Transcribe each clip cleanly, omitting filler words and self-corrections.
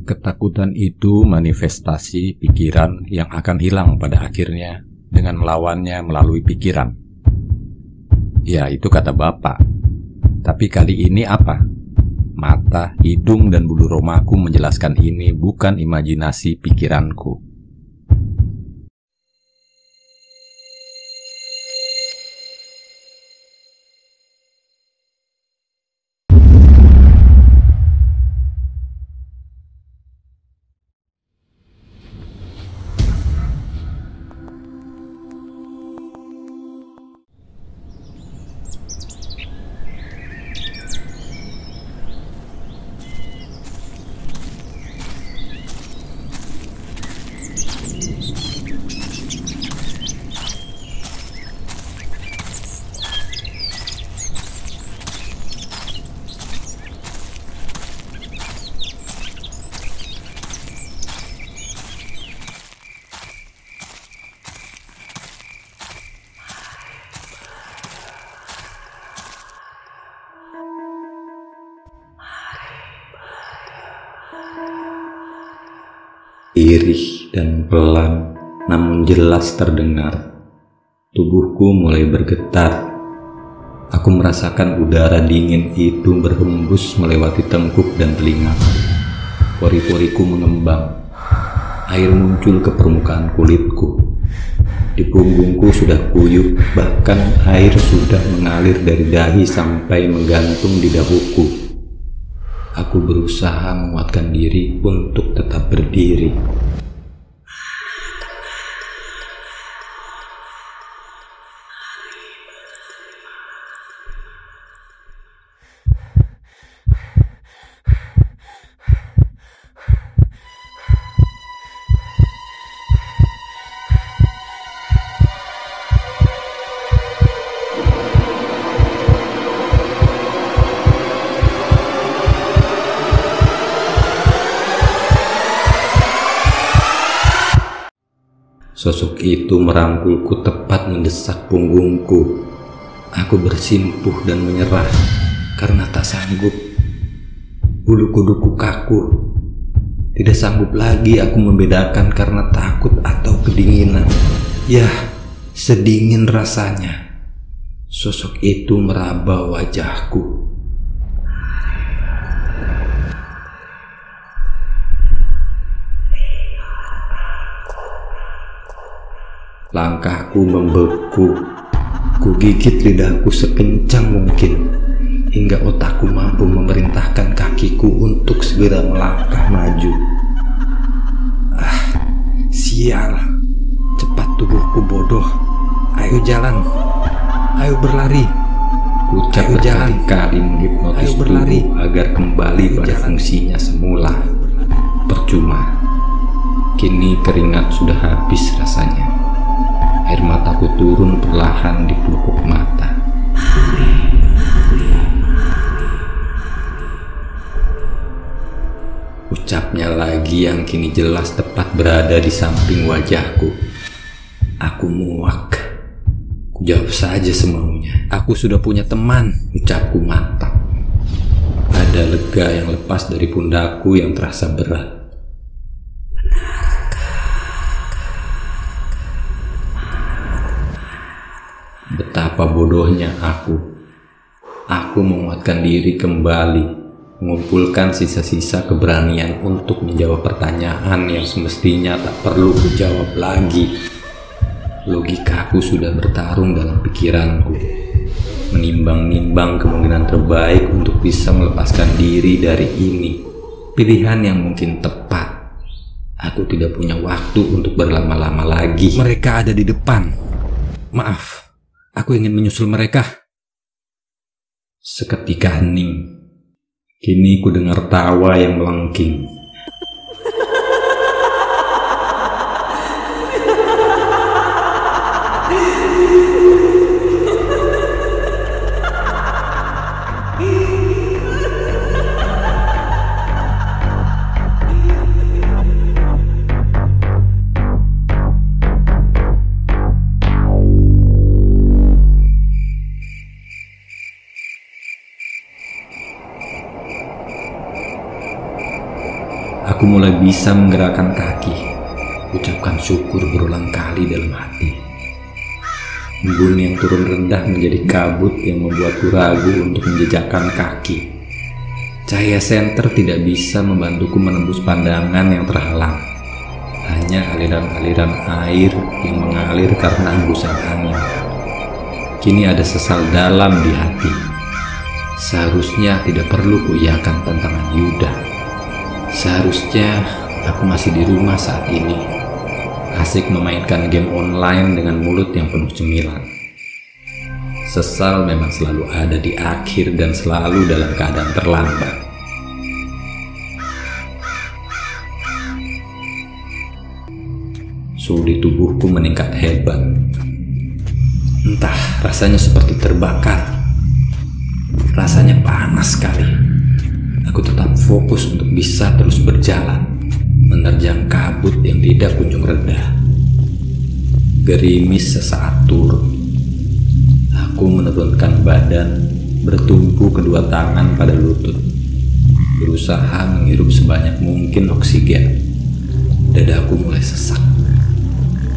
Ketakutan itu manifestasi pikiran yang akan hilang pada akhirnya dengan melawannya melalui pikiran. Ya, itu kata Bapak. Tapi kali ini apa? Mata, hidung, dan bulu romaku menjelaskan ini bukan imajinasi pikiranku. Irih dan pelan, namun jelas terdengar. Tubuhku mulai bergetar. Aku merasakan udara dingin itu berhembus melewati tengkuk dan telinga. Pori-poriku mengembang. Air muncul ke permukaan kulitku. Di punggungku sudah kuyup, bahkan air sudah mengalir dari dahi sampai menggantung di dahuku. Aku berusaha menguatkan diri untuk tetap berdiri. Sosok itu merangkulku tepat mendesak punggungku. Aku bersimpuh dan menyerah karena tak sanggup. Bulu kuduku kaku. Tidak sanggup lagi aku membedakan karena takut atau kedinginan. Yah, sedingin rasanya. Sosok itu meraba wajahku. Langkahku membeku. Ku gigit lidahku sekencang mungkin hingga otakku mampu memerintahkan kakiku untuk segera melangkah maju. Sial. Cepat tubuhku bodoh. Ayo jalan. Ayo berlari. Ucap berkali-kali menghipnotis tubuh agar kembali pada fungsinya semula. Percuma. Kini keringat sudah habis rasanya. Air mataku turun perlahan di pelupuk mata. Ucapnya lagi yang kini jelas tepat berada di samping wajahku. Aku muak. Ku jawab saja semaunya. Aku sudah punya teman, ucapku mantap. Ada lega yang lepas dari pundakku yang terasa berat. Betapa bodohnya aku. Aku menguatkan diri kembali, mengumpulkan sisa-sisa keberanian untuk menjawab pertanyaan yang semestinya tak perlu kujawab lagi. Logikaku sudah bertarung dalam pikiranku, menimbang-nimbang kemungkinan terbaik untuk bisa melepaskan diri dari ini. Pilihan yang mungkin tepat. Aku tidak punya waktu untuk berlama-lama lagi. Mereka ada di depan. Maaf. Aku ingin menyusul mereka. Seketika hening. Kini ku dengar tawa yang melengking. Aku mulai bisa menggerakkan kaki, ucapkan syukur berulang kali dalam hati. Embun yang turun rendah menjadi kabut yang membuatku ragu untuk menjejakkan kaki. Cahaya senter tidak bisa membantuku menembus pandangan yang terhalang. Hanya aliran-aliran air yang mengalir karena hembusan angin. Kini ada sesal dalam di hati. Seharusnya tidak perlu kuiyakan tantangan Yuda. Seharusnya aku masih di rumah saat ini, asik memainkan game online dengan mulut yang penuh cemilan. Sesal memang selalu ada di akhir dan selalu dalam keadaan terlambat. Suhu di tubuhku meningkat hebat. Entah, rasanya seperti terbakar. Rasanya panas sekali. Aku tetap fokus untuk bisa terus berjalan, menerjang kabut yang tidak kunjung reda. Gerimis sesaat turun. Aku menurunkan badan, bertumpu kedua tangan pada lutut, berusaha menghirup sebanyak mungkin oksigen. Dadaku mulai sesak.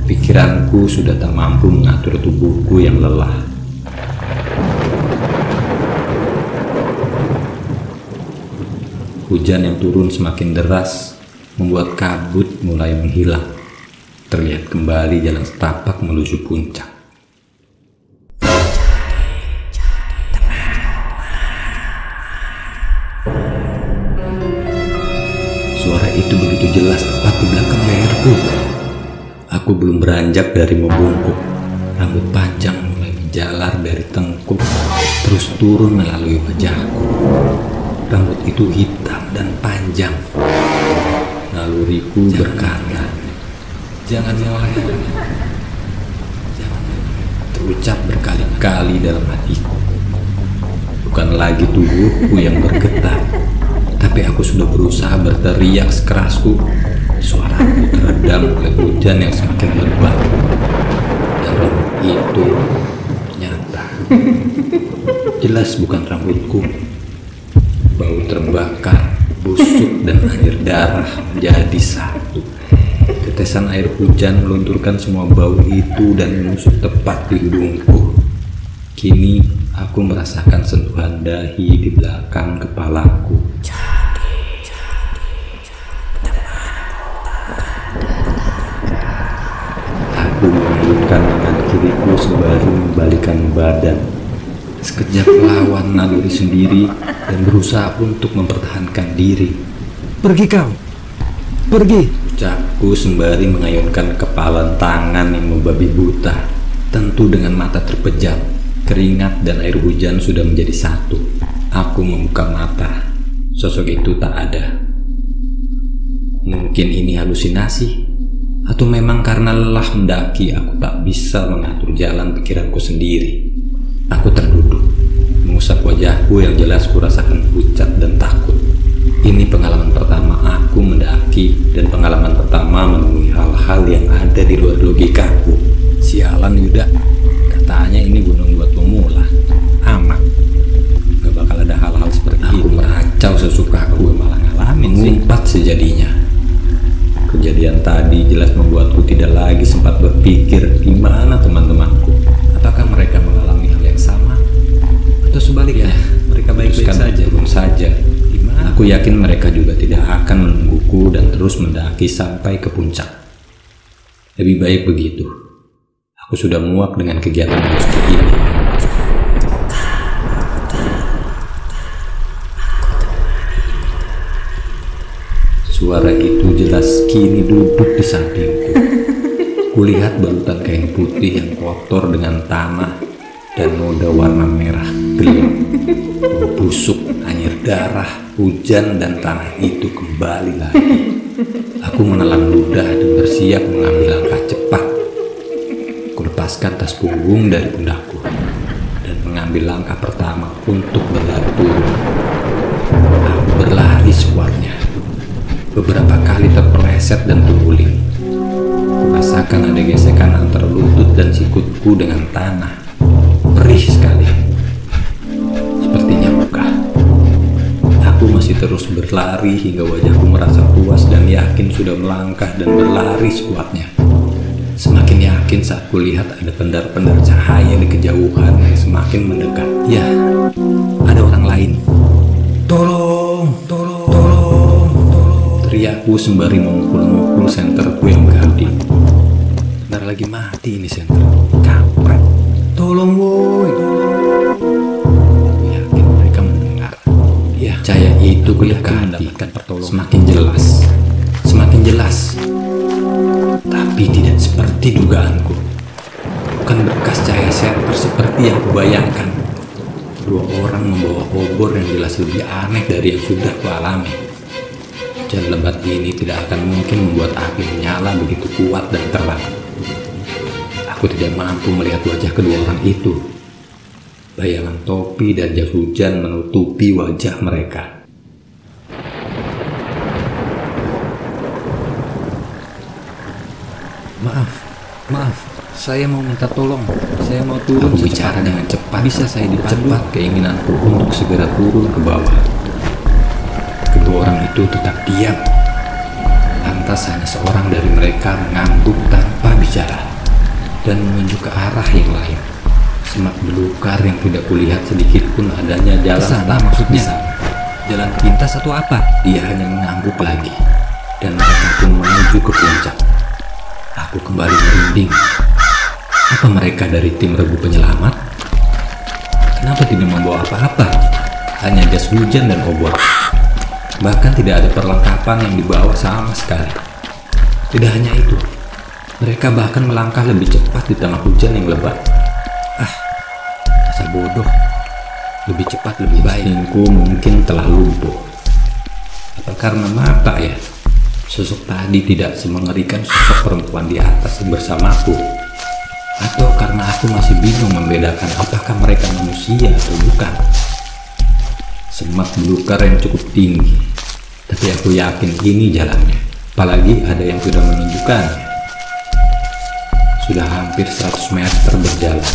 Pikiranku sudah tak mampu mengatur tubuhku yang lelah. Hujan yang turun semakin deras membuat kabut mulai menghilang. Terlihat kembali jalan setapak menuju puncak. Suara itu begitu jelas tepat di belakang leherku. Aku belum beranjak dari membungkuk. Rambut panjang mulai menjalar dari tengkuk, terus turun melalui wajahku. Rambut itu hitam dan panjang. Naluriku berkata, "Jangan mulai." Terucap berkali-kali dalam hatiku. Bukan lagi tubuhku yang bergetar, tapi aku sudah berusaha berteriak sekerasku. Suaraku teredam oleh hujan yang semakin lebat. Dan rambut itu nyata. Jelas bukan rambutku. Bau terbakar, busuk, dan air darah menjadi satu. Tetesan air hujan melunturkan semua bau itu dan menusuk tepat di hidungku. Kini aku merasakan sentuhan dahi di belakang kepalaku. Aku mengelurkan tangan kiriku sembari membalikkan badan. Sekejap lawan naluri sendiri dan berusaha untuk mempertahankan diri. "Pergi kau! Pergi!" ucapku sembari mengayunkan kepalan tangan yang membabi buta. Tentu dengan mata terpejam, keringat dan air hujan sudah menjadi satu. Aku membuka mata. Sosok itu tak ada. Mungkin ini halusinasi, atau memang karena lelah mendaki aku tak bisa mengatur jalan pikiranku sendiri. Aku terduduk, mengusap wajahku yang jelas kurasakan pucat dan takut. Ini pengalaman pertama aku mendaki dan pengalaman pertama menemui hal-hal yang ada di luar logikaku. Sialan Yuda, katanya ini gunung buat pemula. Aman, gak bakal ada hal-hal seperti itu. Aku meracau sesukaku, malah ngalamin mengumpat sejadinya. Kejadian tadi jelas membuatku tidak lagi sempat berpikir gimana teman-temanku. Apakah mereka mengalami hal yang sama? Atau sebaliknya, mereka baik-baik saja, belum saja. Gimana? Aku yakin mereka juga tidak akan menungguku dan terus mendaki sampai ke puncak. Lebih baik begitu. Aku sudah muak dengan kegiatan meski ini. Suara itu jelas kini duduk di sampingku. Kulihat balutan kain putih yang kotor dengan tanah dan noda warna merah gelap. Busuk, anyir darah, hujan dan tanah itu kembali lagi. Aku menelan ludah dan bersiap mengambil langkah cepat. Kulepaskan tas punggung dari pundakku dan mengambil langkah pertama untuk berlari turun. Aku berlari sekuatnya. Beberapa kali terpeleset dan terguling. Kurasakan ada gesekan antara lutut dan sikutku dengan tanah. Perih sekali. Sepertinya luka. Aku Aku masih terus berlari hingga wajahku merasa puas dan yakin sudah melangkah dan berlari sekuatnya. Semakin yakin saat kulihat ada pendar-pendar cahaya di kejauhan yang semakin mendekat. Ya, ada orang lain. Tolong, tolong, tolong, tolong, teriakku sembari memukul-mukul senterku yang berhenti. Bentar lagi mati ini senter. Kampret. Tolong woi, tolong. Aku yakin mereka mendengar. Ya, cahaya itu mendekati, semakin jelas, semakin jelas. Tapi tidak seperti dugaanku. Bukan bekas cahaya senter seperti yang kubayangkan. Dua orang membawa obor yang jelas lebih aneh dari yang sudah kualami. Hujan lebat ini tidak akan mungkin membuat api menyala begitu kuat dan terang. Aku tidak mampu melihat wajah kedua orang itu. Bayangan topi dan jas hujan menutupi wajah mereka. Maaf, saya mau minta tolong. Saya mau turun. Aku bicara dengan cepat. Bisa saya dipercepat keinginanku untuk segera turun ke bawah. Kedua orang itu tetap diam. Lantas hanya seorang dari mereka mengangguk tanpa bicara dan menunjuk ke arah yang lain. Semak belukar yang tidak kulihat sedikit pun adanya jalan. Kesana maksudnya? Jalan pintas atau apa? Dia hanya mengangguk lagi dan mereka pun menuju ke puncak. Aku kembali merinding. Apa mereka dari tim regu penyelamat? Kenapa tidak membawa apa-apa? Hanya jas hujan dan obor. Bahkan tidak ada perlengkapan yang dibawa sama sekali. Tidak hanya itu, mereka bahkan melangkah lebih cepat di tengah hujan yang lebat. Rasa bodoh. Lebih cepat lebih baik. Instingku mungkin telah lumpuh. Apa karena mata ya? Sosok tadi tidak semengerikan sosok perempuan di atas bersamaku. Atau karena aku masih bingung membedakan apakah mereka manusia atau bukan. Semak belukar yang cukup tinggi, tapi aku yakin ini jalannya. Apalagi ada yang sudah menunjukkannya. Sudah hampir 100 meter berjalan.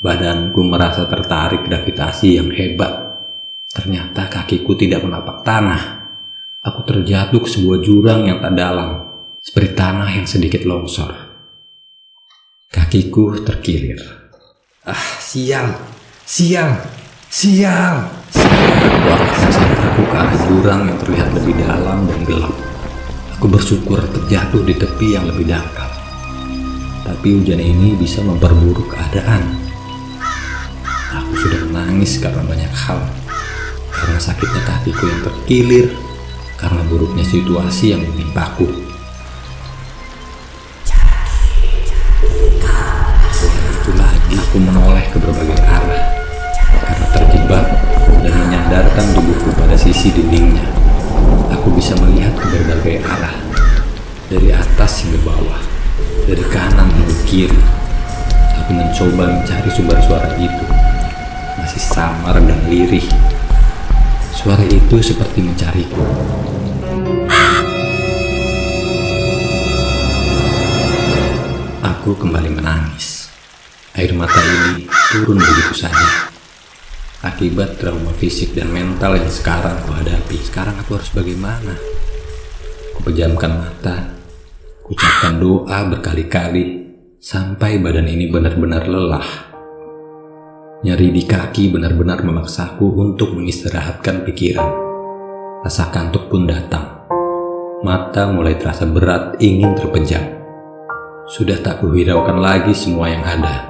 Badanku merasa tertarik gravitasi yang hebat. Ternyata kakiku tidak menapak tanah. Aku terjatuh ke sebuah jurang yang tak dalam, seperti tanah yang sedikit longsor. Kakiku terkilir. Sial. Aku arahkan senterku ke arah jurang yang terlihat lebih dalam dan gelap. Aku bersyukur terjatuh di tepi yang lebih dangkal. Tapi hujan ini bisa memperburuk keadaan. Aku sudah menangis karena banyak hal. Karena sakitnya kakiku yang terkilir, karena buruknya situasi yang menimpaku. Itu lagi aku menoleh ke berbagai arah karena terjebak dan menyandarkan tubuhku pada sisi dindingnya. Aku bisa melihat ke berbagai arah, dari atas hingga bawah, dari kanan hingga kiri. Aku mencoba mencari sumber suara itu. Masih samar dan lirih. Suara itu seperti mencariku. Aku kembali menangis. Air mata ini turun begitu saja. Akibat trauma fisik dan mental yang sekarang kuhadapi. Sekarang aku harus bagaimana? Kupejamkan mata, kuucapkan doa berkali-kali sampai badan ini benar-benar lelah. Nyeri di kaki benar-benar memaksaku untuk mengistirahatkan pikiran. Rasa kantuk pun datang. Mata mulai terasa berat ingin terpejam. Sudah tak kuhiraukan lagi semua yang ada.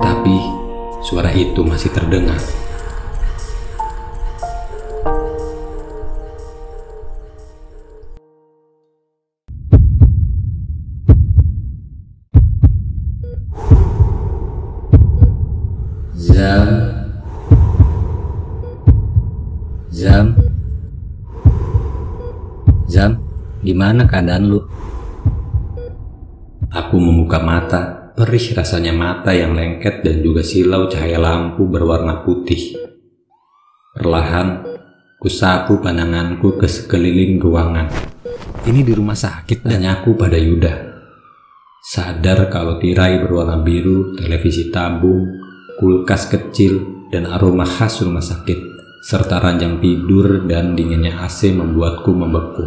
Tapi suara itu masih terdengar. Zam, gimana keadaan lu? Aku membuka mata, perih rasanya mata yang lengket dan juga silau cahaya lampu berwarna putih. Perlahan, kusapu pandanganku ke sekeliling ruangan. Ini di rumah sakit, Dan. Tanyaku pada Yuda. Sadar kalau tirai berwarna biru, televisi tabung, kulkas kecil, dan aroma khas rumah sakit, serta ranjang tidur dan dinginnya AC membuatku membeku.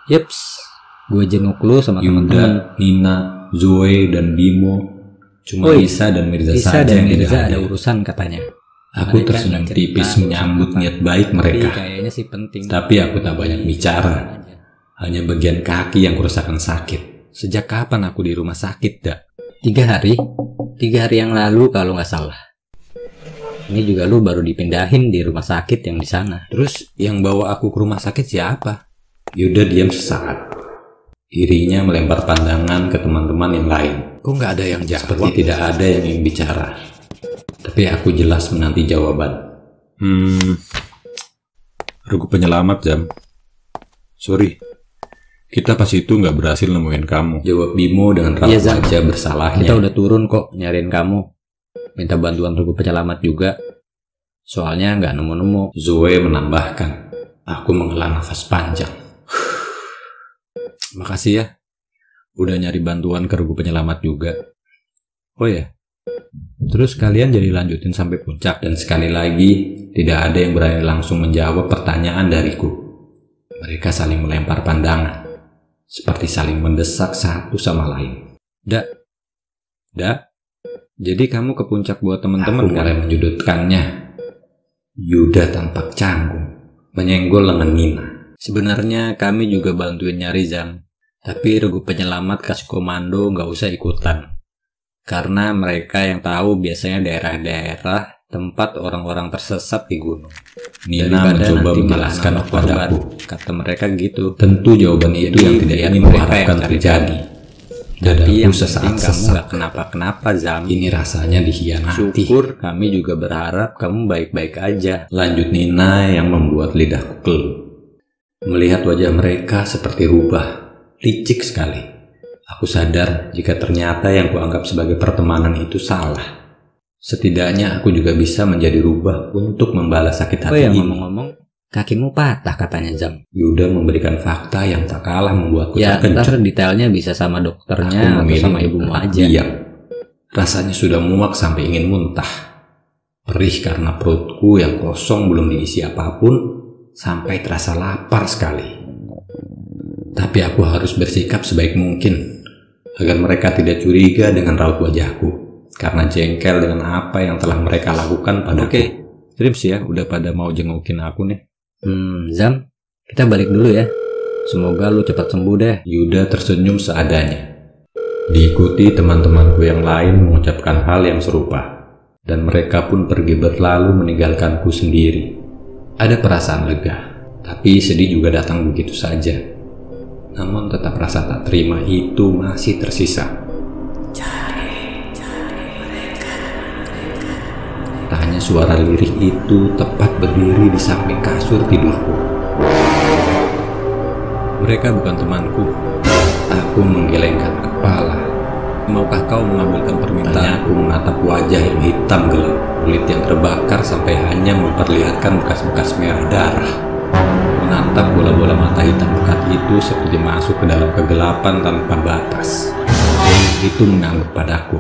Yeps, gue jenguk lu sama teman-teman. Yuda, Nina, Zoe, dan Bimo. Cuma Isa dan Mirza saja yang tidak ada hadir. urusan katanya. Aku Mereka tersenyum nggak tipis cerita menyambut apa-apa. niat baik mereka. Tapi kayaknya sih penting. Tapi aku tak banyak bicara. Hanya bagian kaki yang kurasakan sakit. Sejak kapan aku di rumah sakit, Dak? 3 hari. 3 hari yang lalu kalau nggak salah. Ini juga lu baru dipindahin di rumah sakit yang di sana. Terus yang bawa aku ke rumah sakit siapa? Yuda diam sesaat. Irinya melempar pandangan ke teman-teman yang lain. Kok nggak ada yang jawab? Seperti tidak ada yang ingin bicara. Tapi aku jelas menanti jawaban. Regu penyelamat, Jam. Sorry, kita pas itu nggak berhasil nemuin kamu. Jawab Bimo dengan raut Iya, Zam. wajah bersalahnya. Kita udah turun kok nyariin kamu. Minta bantuan regu penyelamat juga. Soalnya nggak nemu-nemu. Zoe menambahkan. Aku menghela nafas panjang. Makasih ya. Udah nyari bantuan ke regu penyelamat juga. Oh ya. Terus kalian jadi lanjutin sampai puncak. Dan sekali lagi, tidak ada yang berani langsung menjawab pertanyaan dariku. Mereka saling melempar pandangan. Seperti saling mendesak satu sama lain. Dak. Jadi kamu ke puncak buat temen-temen Aku mulai menyudutkannya. Yuda tampak canggung, menyenggol lengan Nina. Sebenarnya kami juga bantuin nyari, Zam. Tapi regu penyelamat kasih komando nggak usah ikutan. Karena mereka yang tahu biasanya daerah-daerah tempat orang-orang tersesat di gunung. Nina mencoba menjelaskan kepadaku. Kata mereka gitu. Tentu jawaban itu yang tidak ingin mengharapkan terjadi. Tapi Dadaku yang sesaat penting kamu sesak. nggak kenapa-kenapa, Zam. Ini rasanya dikhianati. Syukur, kami juga berharap kamu baik-baik aja. Lanjut Nina yang membuat lidahku keluh. Melihat wajah mereka seperti rubah, licik sekali. Aku sadar jika ternyata yang kuanggap sebagai pertemanan itu salah. Setidaknya aku juga bisa menjadi rubah untuk membalas sakit hati ini. Ngomong-ngomong, kakimu patah katanya, Zam. Yuda memberikan fakta yang tak kalah membuatku Ya, terkencang. ntar detailnya bisa sama dokternya atau sama ibumu aja. Diam. Rasanya sudah muak sampai ingin muntah. Perih karena perutku yang kosong belum diisi apapun, sampai terasa lapar sekali. Tapi aku harus bersikap sebaik mungkin agar mereka tidak curiga dengan raut wajahku, karena jengkel dengan apa yang telah mereka lakukan padaku. Oke, Trips ya, udah pada mau jengukin aku nih. Zam, kita balik dulu ya. Semoga lu cepat sembuh deh. Yuda tersenyum seadanya. Diikuti teman-temanku yang lain mengucapkan hal yang serupa, dan mereka pun pergi berlalu meninggalkanku sendiri. Ada perasaan lega, tapi sedih juga datang begitu saja. Namun tetap rasa tak terima itu masih tersisa. Tanya suara lirih itu tepat berdiri di samping kasur tidurku. Mereka bukan temanku. Aku menggelengkan kepala. Maukah kau mengabulkan permintaan? Aku menatap wajah yang hitam gelap, kulit yang terbakar sampai hanya memperlihatkan bekas-bekas merah darah. Menatap bola-bola mata hitam pekat itu seperti masuk ke dalam kegelapan tanpa batas. Dan itu mengangguk padaku.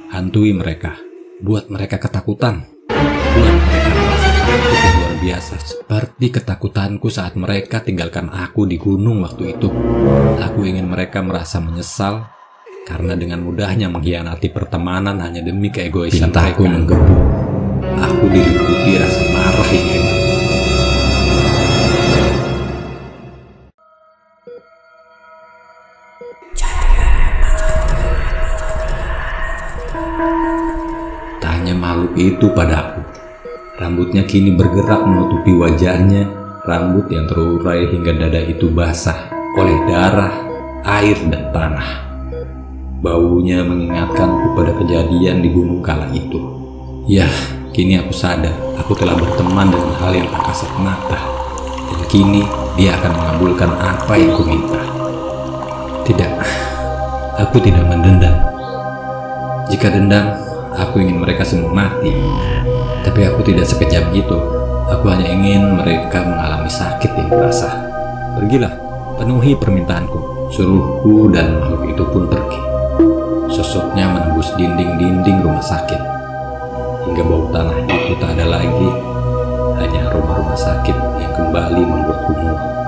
Hantui mereka. Buat mereka ketakutan. Buat mereka merasa takut yang luar biasa. Seperti ketakutanku saat mereka tinggalkan aku di gunung waktu itu. Aku ingin mereka merasa menyesal karena dengan mudahnya mengkhianati pertemanan hanya demi keegoisan mereka. Pintaku menggebu. Aku diliputi rasa marah yang hebat. Tanya makhluk itu padaku. Rambutnya kini bergerak menutupi wajahnya, rambut yang terurai hingga dada itu basah oleh darah, air, dan tanah. Baunya mengingatkanku pada kejadian di gunung kala itu. Yah, kini aku sadar aku telah berteman dengan hal yang tak kasat mata. Dan kini dia akan mengabulkan apa yang kuminta. Tidak, aku tidak mendendam. Jika dendam, aku ingin mereka semua mati. Tapi aku tidak sekejam itu. Aku hanya ingin mereka mengalami sakit yang terasa. Pergilah, Penuhi permintaanku. Suruhku dan makhluk itu pun pergi. Sosoknya menembus dinding-dinding rumah sakit. Hingga bau tanah itu tak ada lagi. Hanya aroma rumah sakit yang kembali membuatku mual.